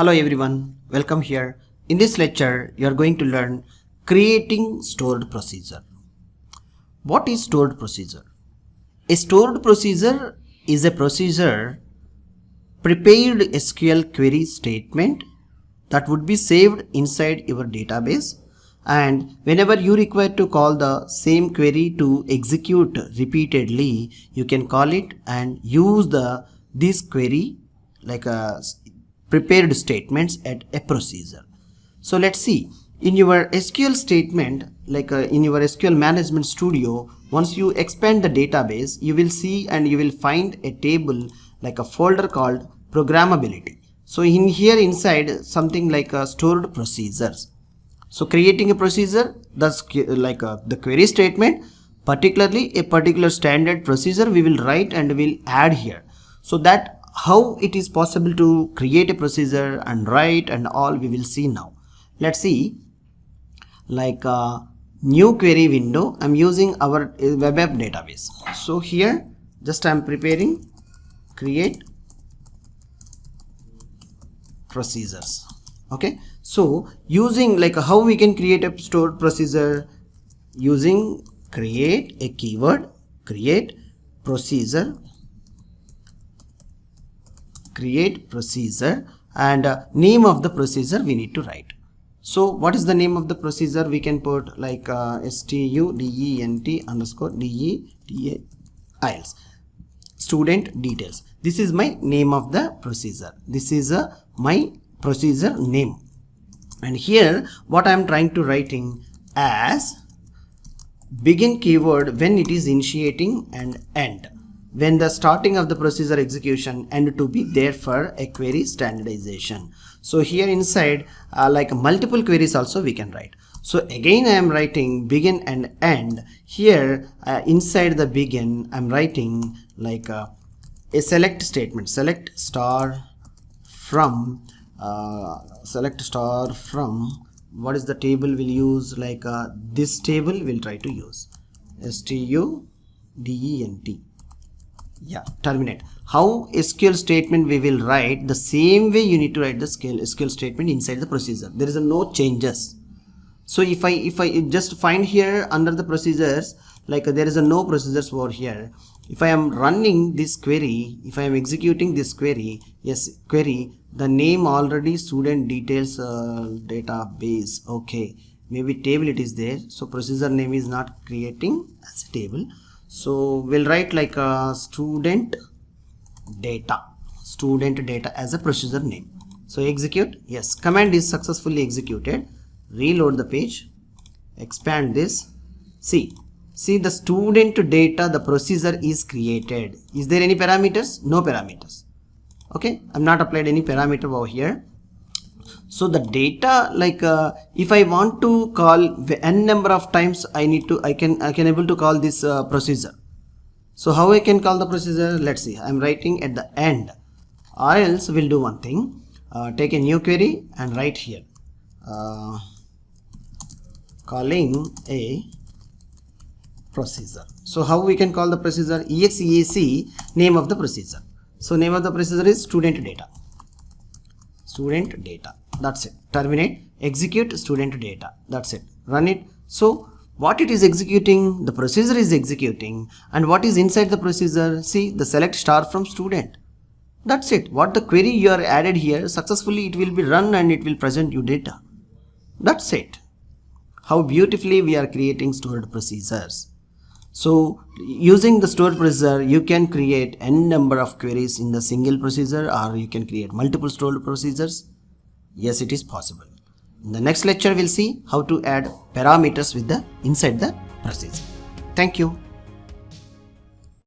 Hello everyone, welcome here. In this lecture, you are going to learn creating stored procedure. What is stored procedure? A stored procedure is a procedure prepared SQL query statement that would be saved inside your database, and whenever you require to call the same query to execute repeatedly, you can call it and use this query like a prepared statements at a procedure. So let's see, in your SQL statement, like in your SQL management studio, once you expand the database, you will see and you will find a table like a folder called programmability. So in here inside something like stored procedures. So creating a procedure, that's like the query statement, particularly a particular standard procedure we will write and we'll add here. So that how it is possible to create a procedure and write and all we will see now. Let's see, like new query window, I'm using our web app database. So here just I'm preparing create procedures. Okay, so using like how we can create a stored procedure, using create a keyword, create procedure, and name of the procedure we need to write. So what is the name of the procedure? We can put like student_details, student details. This is my name of the procedure. This is my procedure name, and here what I am trying to writing as begin keyword when it is initiating and end when the starting of the procedure execution, and to be there for a query standardization. So here inside like multiple queries also we can write. So again I am writing begin and end. Here inside the begin I'm writing like a select statement, select star from what is the table we'll use, like this table we'll try to use student. Yeah, terminate. How SQL statement we will write, the same way you need to write the SQL statement inside the procedure. There is no changes. So if I just find here under the procedures, like there is no procedures over here. If I am running this query, if I am executing this query, yes, query, the name already student details database. Okay, maybe table it is there. So procedure name is not creating as a table. So we'll write like a student data as a procedure name. So execute. Yes, command is successfully executed. Reload the page, expand this. See the student data, the procedure is created. Is there any parameters? No parameters. Okay, I'm not applied any parameter over here. So the data, like if I want to call n number of times, I can able to call this procedure. So how I can call the procedure? Let's see, I'm writing at the end, or else we'll do one thing, take a new query and write here calling a procedure. So how we can call the procedure? exeac, name of the procedure. So name of the procedure is student data. That's it. Terminate, execute student data. That's it. Run it. So what it is executing, the procedure is executing, and what is inside the procedure? See the select star from student. That's it. What the query you are added here, successfully it will be run and it will present you data. That's it. How beautifully we are creating stored procedures. So using the stored procedure, you can create n number of queries in the single procedure, or you can create multiple stored procedures. Yes, it is possible. In the next lecture, we'll see how to add parameters with inside the procedure. Thank you.